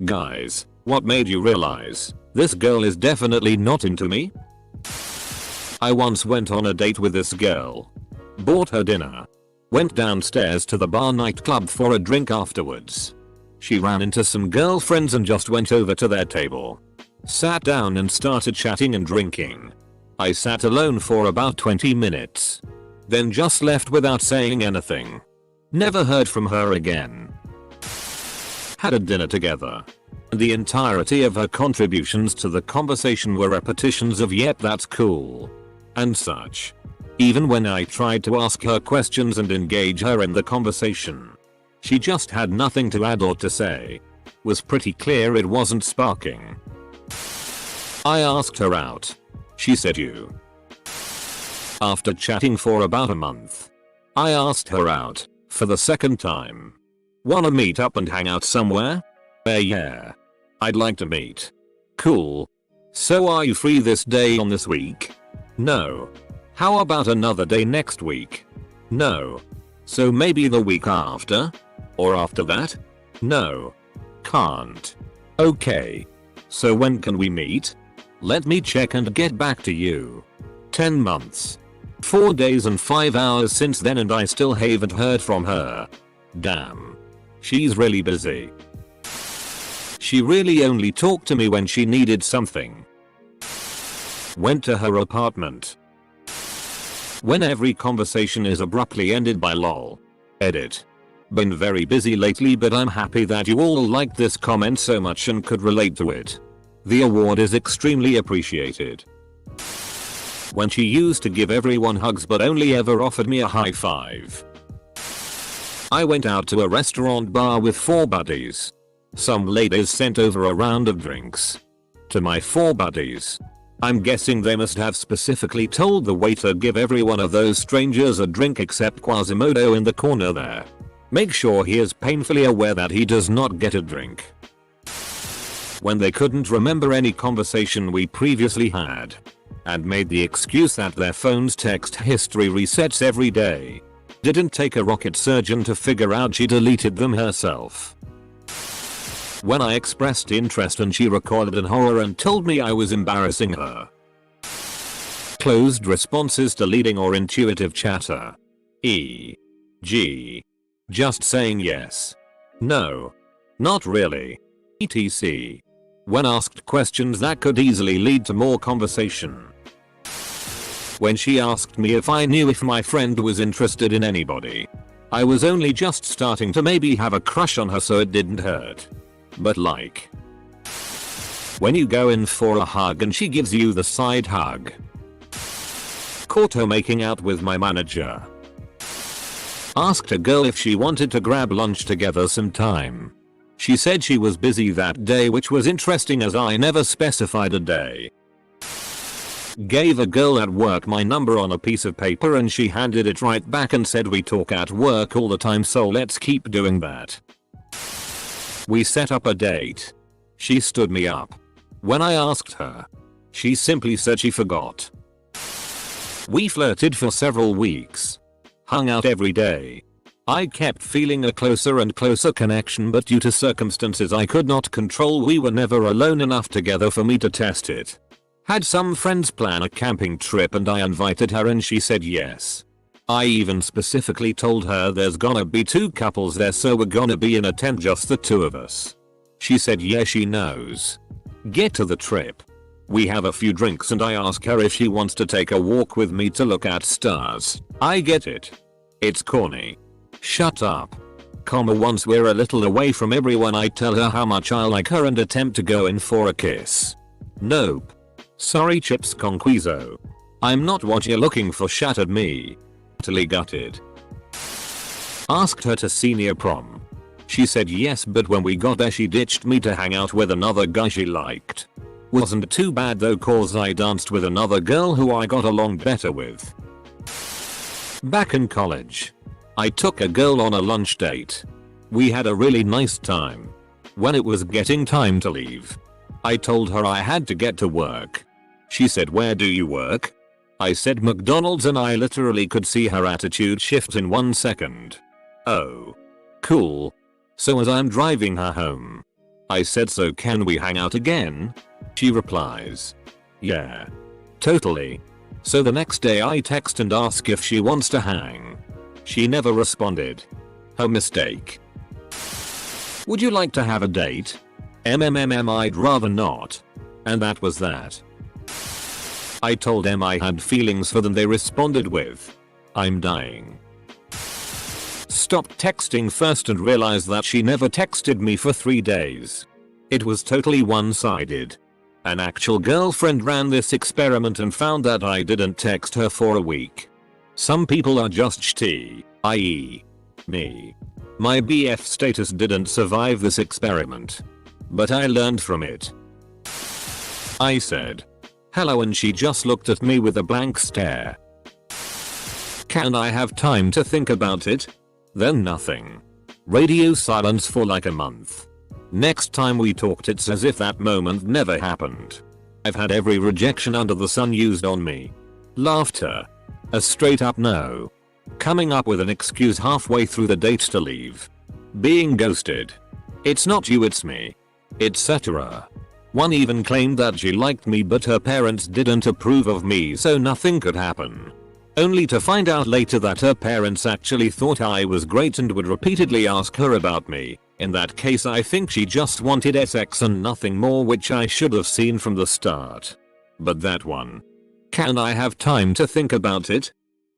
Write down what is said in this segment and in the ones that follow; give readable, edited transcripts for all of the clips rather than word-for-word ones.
Guys, what made you realize this girl is definitely not into me? I once went on a date with this girl. Bought her dinner. Went downstairs to the bar nightclub for a drink afterwards. She ran into some girlfriends and just went over to their table. Sat down and started chatting and drinking. I sat alone for about 20 minutes. Then just left without saying anything. Never heard from her again. Had a dinner together. The entirety of her contributions to the conversation were repetitions of "yep, that's cool" and such. Even when I tried to ask her questions and engage her in the conversation, she just had nothing to add or to say. Was pretty clear it wasn't sparking. I asked her out. She said you. After chatting for about a month, I asked her out for the second time. Wanna meet up and hang out somewhere? Yeah. I'd like to meet. Cool. So are you free this day on this week? No. How about another day next week? No. So maybe the week after? Or after that? No. Can't. Okay. So when can we meet? Let me check and get back to you. 10 months. 4 days and 5 hours since then and I still haven't heard from her. Damn. She's really busy. She really only talked to me when she needed something. Went to her apartment. When every conversation is abruptly ended by lol. Edit. Been very busy lately, but I'm happy that you all liked this comment so much and could relate to it. The award is extremely appreciated. When she used to give everyone hugs but only ever offered me a high five. I went out to a restaurant bar with 4 buddies. Some ladies sent over a round of drinks to my 4 buddies. I'm guessing they must have specifically told the waiter give every one of those strangers a drink except Quasimodo in the corner there. Make sure he is painfully aware that he does not get a drink. When they couldn't remember any conversation we previously had and made the excuse that their phone's text history resets every day. Didn't take a rocket surgeon to figure out she deleted them herself. When I expressed interest and she recorded an horror and told me I was embarrassing her. Closed responses deleting or intuitive chatter. E.g. just saying yes. No. Not really. etc. When asked questions that could easily lead to more conversation. When she asked me if I knew if my friend was interested in anybody. I was only just starting to maybe have a crush on her, so it didn't hurt. But like. When you go in for a hug and she gives you the side hug. Caught her making out with my manager. Asked a girl if she wanted to grab lunch together sometime. She said she was busy that day, which was interesting as I never specified a day. Gave a girl at work my number on a piece of paper and she handed it right back and said we talk at work all the time, so let's keep doing that. We set up a date. She stood me up. When I asked her, she simply said she forgot. We flirted for several weeks. Hung out every day. I kept feeling a closer and closer connection, but due to circumstances I could not control, we were never alone enough together for me to test it. Had some friends plan a camping trip and I invited her and she said yes. I even specifically told her there's gonna be 2 couples there, so we're gonna be in a tent, just the 2 of us. She said yeah, she knows. Get to the trip. We have a few drinks and I ask her if she wants to take a walk with me to look at stars. I get it. It's corny. Shut up. Once we're a little away from everyone I tell her how much I like her and attempt to go in for a kiss. Nope. Sorry chips conquiso. I'm not what you're looking for, shattered me. Utterly gutted. Asked her to senior prom. She said yes, but when we got there she ditched me to hang out with another guy she liked. Wasn't too bad though, cause I danced with another girl who I got along better with. Back in college. I took a girl on a lunch date. We had a really nice time. When it was getting time to leave, I told her I had to get to work. She said, where do you work? I said McDonald's, and I literally could see her attitude shift in 1 second. Oh. Cool. So as I'm driving her home, I said, so can we hang out again? She replies, yeah. Totally. So the next day I text and ask if she wants to hang. She never responded. Her mistake. Would you like to have a date? I'd rather not. And that was that. I told them I had feelings for them. They responded with, I'm dying. Stopped texting first and realized that she never texted me for 3 days. It was totally one-sided. An actual girlfriend ran this experiment and found that I didn't text her for a week. Some people are just shitty, i.e. me. My BF status didn't survive this experiment. But I learned from it. I said, hello, and she just looked at me with a blank stare. Can I have time to think about it? Then nothing. Radio silence for like a month. Next time we talked it's as if that moment never happened. I've had every rejection under the sun used on me. Laughter. A straight up no. Coming up with an excuse halfway through the date to leave. Being ghosted. It's not you, it's me. Etc. One even claimed that she liked me but her parents didn't approve of me, so nothing could happen. Only to find out later that her parents actually thought I was great and would repeatedly ask her about me. In that case I think she just wanted sex and nothing more, which I should have seen from the start. But that one. Can I have time to think about it?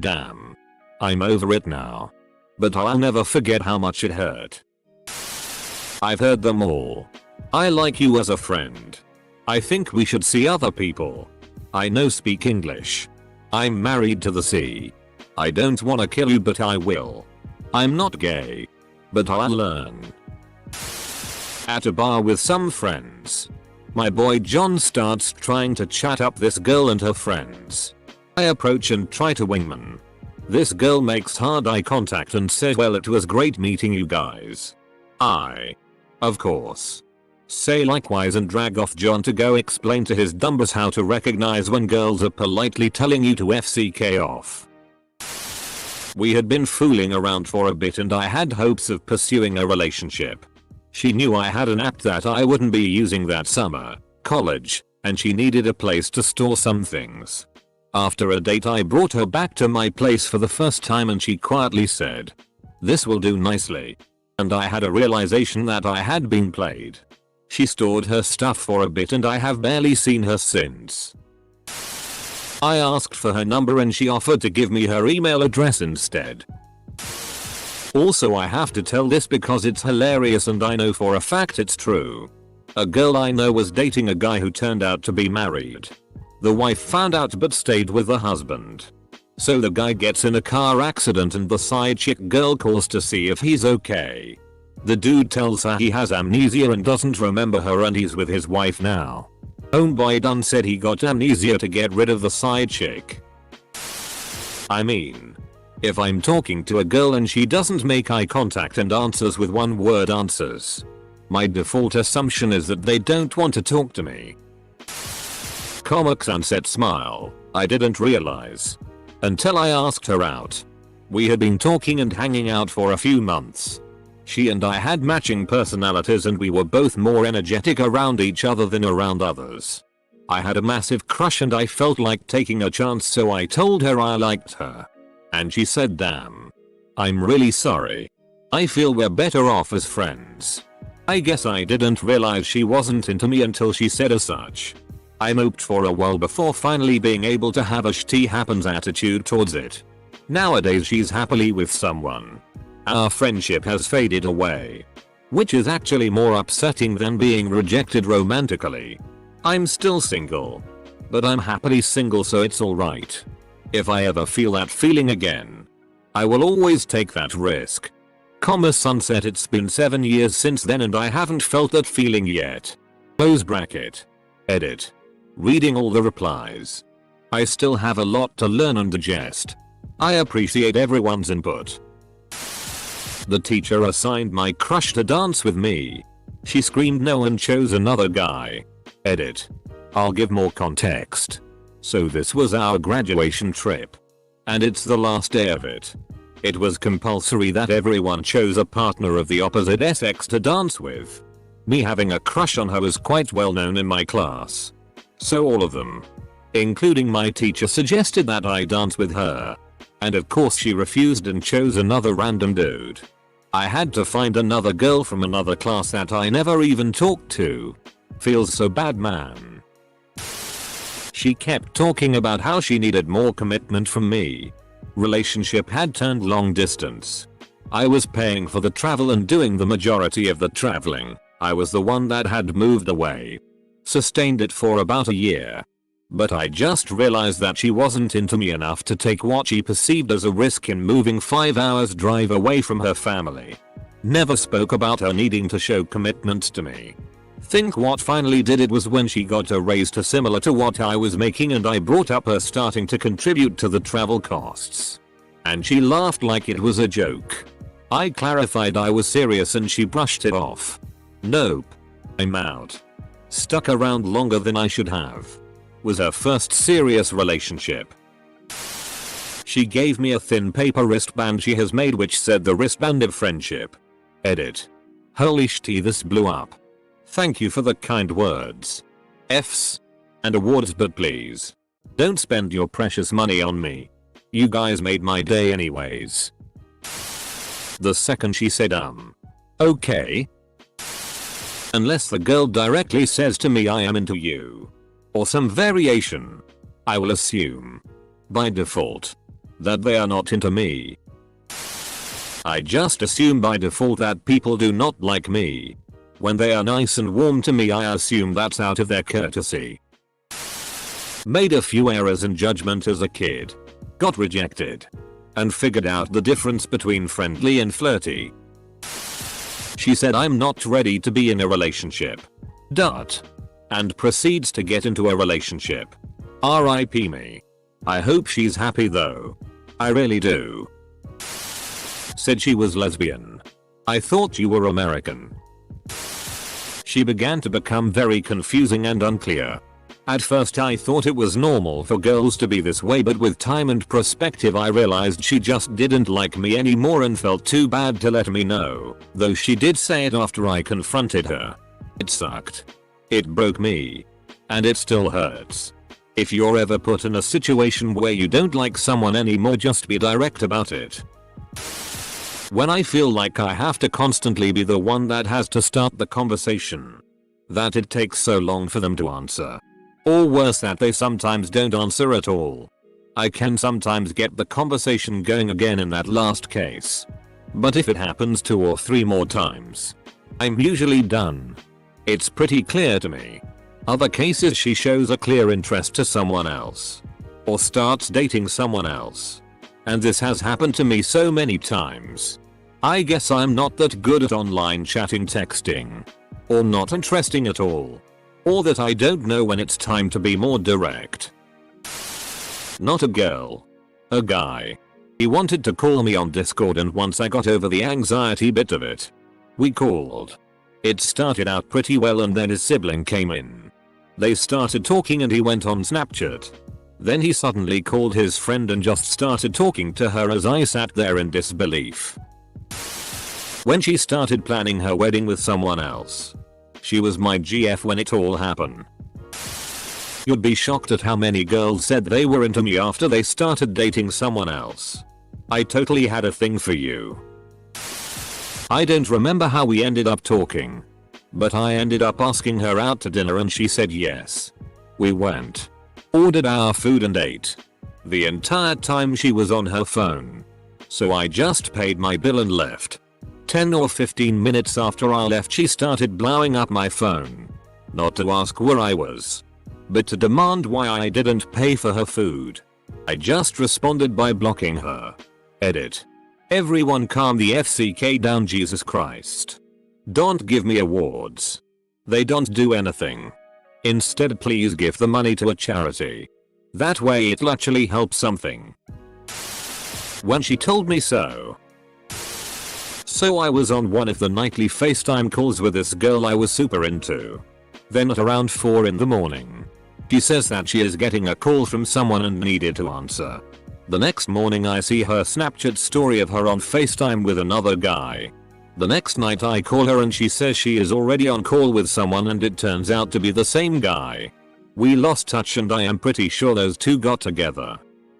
Damn. I'm over it now. But I'll never forget how much it hurt. I've heard them all. I like you as a friend. I think we should see other people. I know speak English. I'm married to the sea. I don't wanna kill you but I will. I'm not gay. But I'll learn. At a bar with some friends. My boy John starts trying to chat up this girl and her friends. I approach and try to wingman. This girl makes hard eye contact and says, well, it was great meeting you guys. I, of course, say likewise and drag off John to go explain to his dumbers how to recognize when girls are politely telling you to FCK off. We had been fooling around for a bit and I had hopes of pursuing a relationship. She knew I had an app that I wouldn't be using that summer, college, and she needed a place to store some things. After a date I brought her back to my place for the first time and she quietly said, this will do nicely. And I had a realization that I had been played. She stored her stuff for a bit and I have barely seen her since. I asked for her number and she offered to give me her email address instead. Also, I have to tell this because it's hilarious and I know for a fact it's true. A girl I know was dating a guy who turned out to be married. The wife found out but stayed with the husband. So the guy gets in a car accident and the side chick girl calls to see if he's okay. The dude tells her he has amnesia and doesn't remember her and he's with his wife now. Homeboy done said he got amnesia to get rid of the side chick. I mean, if I'm talking to a girl and she doesn't make eye contact and answers with one word answers, my default assumption is that they don't want to talk to me. Comic sunset smile. I didn't realize. Until I asked her out. We had been talking and hanging out for a few months. She and I had matching personalities and we were both more energetic around each other than around others. I had a massive crush and I felt like taking a chance, so I told her I liked her. And she said, damn. I'm really sorry. I feel we're better off as friends. I guess I didn't realize she wasn't into me until she said as such. I moped for a while before finally being able to have a shitty happens attitude towards it. Nowadays she's happily with someone. Our friendship has faded away. Which is actually more upsetting than being rejected romantically. I'm still single. But I'm happily single, so it's alright. If I ever feel that feeling again, I will always take that risk. Sunset. It's been 7 years since then and I haven't felt that feeling yet. Close bracket. Edit. Reading all the replies. I still have a lot to learn and digest. I appreciate everyone's input. The teacher assigned my crush to dance with me. She screamed no and chose another guy. Edit. I'll give more context. So this was our graduation trip. And it's the last day of it. It was compulsory that everyone chose a partner of the opposite sex to dance with. Me having a crush on her was quite well known in my class. So all of them, including my teacher, suggested that I dance with her. And of course she refused and chose another random dude. I had to find another girl from another class that I never even talked to. Feels so bad, man. She kept talking about how she needed more commitment from me. Relationship had turned long distance. I was paying for the travel and doing the majority of the traveling. I was the one that had moved away. Sustained it for about a year. But I just realized that she wasn't into me enough to take what she perceived as a risk in moving 5 hours drive away from her family. Never spoke about her needing to show commitment to me. Think what finally did it was when she got a raise to similar to what I was making, and I brought up her starting to contribute to the travel costs. And she laughed like it was a joke. I clarified I was serious and she brushed it off. Nope. I'm out. Stuck around longer than I should have. Was her first serious relationship. She gave me a thin paper wristband she has made which said the wristband of friendship. Edit. Holy shit, this blew up. Thank you for the kind words. F's and awards, but please don't spend your precious money on me. You guys made my day anyways. The second she said okay. Unless the girl directly says to me I am into you. Or some variation. I will assume, by default, that they are not into me. I just assume by default that people do not like me. When they are nice and warm to me, I assume that's out of their courtesy. Made a few errors in judgment as a kid. Got rejected. And figured out the difference between friendly and flirty. She said I'm not ready to be in a relationship. And proceeds to get into a relationship. RIP me. I hope she's happy though. I really do. Said she was lesbian. I thought you were American. She began to become very confusing and unclear. At first I thought it was normal for girls to be this way, but with time and perspective I realized she just didn't like me anymore and felt too bad to let me know, though she did say it after I confronted her. It sucked. It broke me. And it still hurts. If you're ever put in a situation where you don't like someone anymore, just be direct about it. When I feel like I have to constantly be the one that has to start the conversation. That it takes so long for them to answer. Or worse, that they sometimes don't answer at all. I can sometimes get the conversation going again in that last case. But if it happens 2 or 3 more times, I'm usually done. It's pretty clear to me. Other cases, she shows a clear interest to someone else. Or starts dating someone else. And this has happened to me so many times. I guess I'm not that good at online chatting, texting. Or not interesting at all. Or that I don't know when it's time to be more direct. Not a girl. A guy. He wanted to call me on Discord, and once I got over the anxiety bit of it, we called. It started out pretty well, and then his sibling came in. They started talking and he went on Snapchat. Then he suddenly called his friend and just started talking to her as I sat there in disbelief. When she started planning her wedding with someone else. She was my GF when it all happened. You'd be shocked at how many girls said they were into me after they started dating someone else. I totally had a thing for you. I don't remember how we ended up talking. But I ended up asking her out to dinner and she said yes. We went. Ordered our food and ate. The entire time she was on her phone. So I just paid my bill and left. 10 or 15 minutes after I left, she started blowing up my phone. Not to ask where I was, but to demand why I didn't pay for her food. I just responded by blocking her. Edit. Everyone calm the FCK down, Jesus Christ. Don't give me awards. They don't do anything. Instead, please give the money to a charity. That way it'll actually help something. When she told me so. So I was on one of the nightly FaceTime calls with this girl I was super into. Then at around 4 in the morning, she says that she is getting a call from someone and needed to answer. The next morning I see her Snapchat story of her on FaceTime with another guy. The next night I call her and she says she is already on call with someone and it turns out to be the same guy. We lost touch and I am pretty sure those two got together.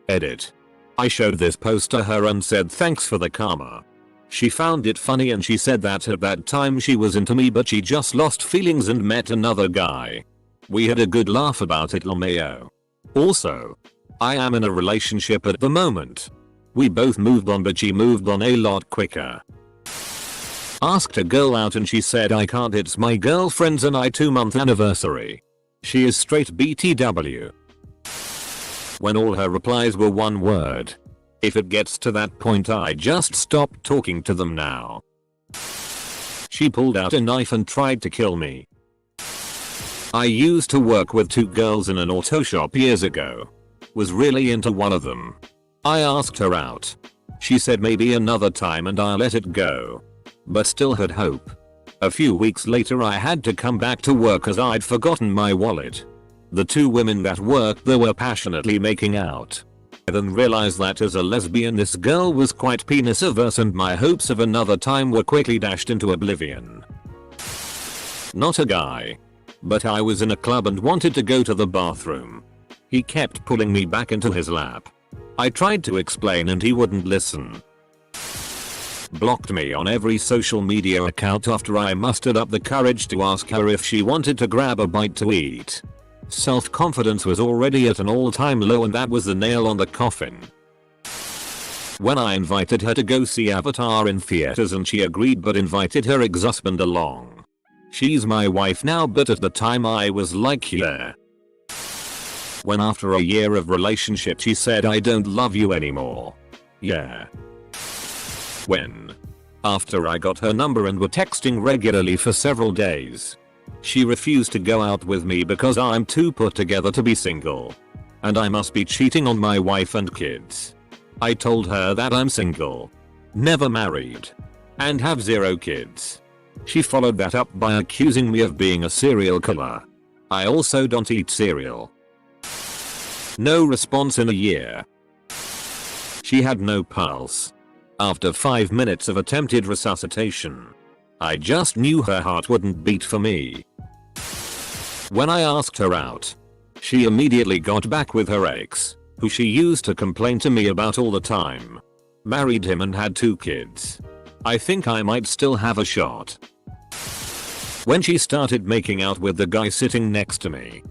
Edit. I showed this post to her and said thanks for the karma. She found it funny and she said that at that time she was into me but she just lost feelings and met another guy. We had a good laugh about it LMAO. Also, I am in a relationship at the moment. We both moved on but she moved on a lot quicker. Asked a girl out and she said I can't, it's my girlfriend's and I 2-month anniversary. She is straight BTW. When all her replies were one word. If it gets to that point I just stop talking to them now. She pulled out a knife and tried to kill me. I used to work with 2 girls in an auto shop years ago. Was really into one of them. I asked her out. She said maybe another time and I let it go. But still had hope. A few weeks later I had to come back to work as I'd forgotten my wallet. The 2 women that worked there were passionately making out. I then realized that as a lesbian this girl was quite penis averse and my hopes of another time were quickly dashed into oblivion. Not a guy. But I was in a club and wanted to go to the bathroom. He kept pulling me back into his lap. I tried to explain and he wouldn't listen. Blocked me on every social media account after I mustered up the courage to ask her if she wanted to grab a bite to eat. Self-confidence was already at an all-time low and that was the nail on the coffin. When I invited her to go see Avatar in theaters and she agreed but invited her ex-husband along. She's my wife now but at the time I was like yeah. When after a year of relationship she said I don't love you anymore. Yeah. When? After I got her number and were texting regularly for several days. She refused to go out with me because I'm too put together to be single. And I must be cheating on my wife and kids. I told her that I'm single. Never married. And have 0 kids. She followed that up by accusing me of being a serial killer. I also don't eat cereal. No response in a year. She had no pulse. After 5 minutes of attempted resuscitation. I just knew her heart wouldn't beat for me. When I asked her out. She immediately got back with her ex, who she used to complain to me about all the time. Married him and had 2 kids. I think I might still have a shot. When she started making out with the guy sitting next to me.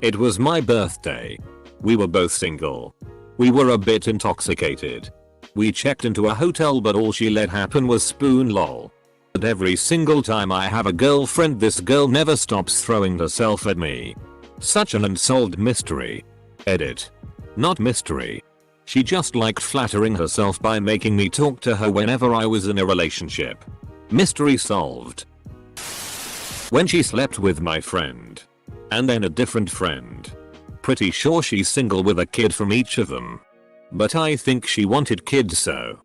It was my birthday. We were both single. We were a bit intoxicated. We checked into a hotel but all she let happen was spoon lol. But every single time I have a girlfriend this girl never stops throwing herself at me. Such an unsolved mystery. Edit. Not mystery. She just liked flattering herself by making me talk to her whenever I was in a relationship. Mystery solved. When she slept with my friend. And then a different friend. Pretty sure she's single with a kid from each of them. But I think she wanted kids so.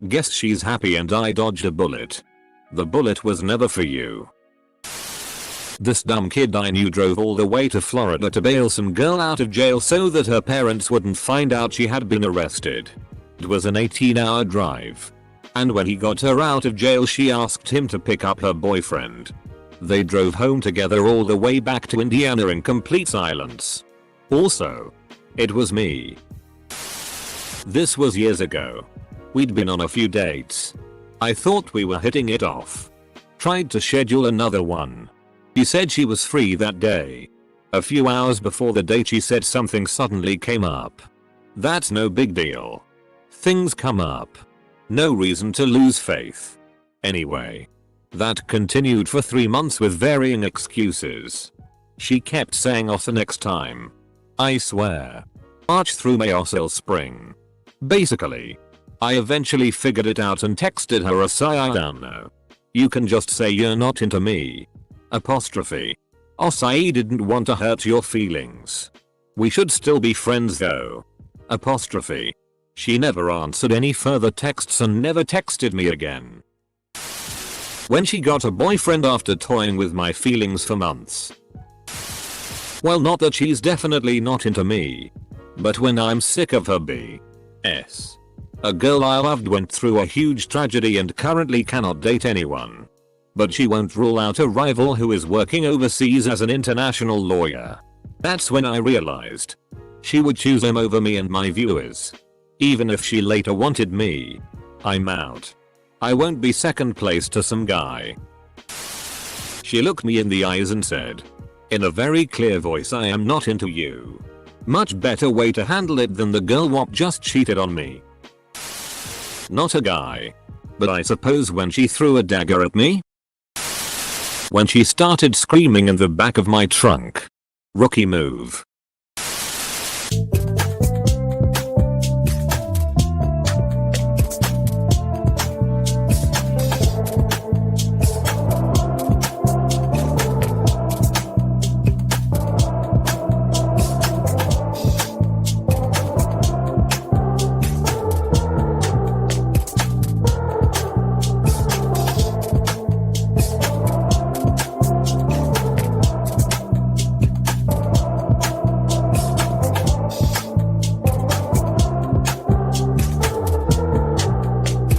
Guess she's happy and I dodged a bullet. The bullet was never for you. This dumb kid I knew drove all the way to Florida to bail some girl out of jail so that her parents wouldn't find out she had been arrested. It was an 18-hour drive. And when he got her out of jail she asked him to pick up her boyfriend. They drove home together all the way back to Indiana in complete silence. Also, it was me. This was years ago. We'd been on a few dates. I thought we were hitting it off. Tried to schedule another one. She said she was free that day. A few hours before the date she said something suddenly came up. That's no big deal. Things come up. No reason to lose faith. Anyway. That continued for 3 months with varying excuses. She kept saying off the next time. I swear. March through May or till spring. Basically. I eventually figured it out and texted her a sigh I don't know. You can just say you're not into me. Apostrophe. I didn't want to hurt your feelings. We should still be friends though. Apostrophe. She never answered any further texts and never texted me again. When she got a boyfriend after toying with my feelings for months. Well, not that she's definitely not into me. But when I'm sick of her BS. A girl I loved went through a huge tragedy and currently cannot date anyone. But she won't rule out a rival who is working overseas as an international lawyer. That's when I realized she would choose him over me and my viewers. Even if she later wanted me. I'm out. I won't be second place to some guy. She looked me in the eyes and said, in a very clear voice, I am not into you. Much better way to handle it than the girl who just cheated on me. Not a guy. But I suppose when she threw a dagger at me? When she started screaming in the back of my trunk. Rookie move.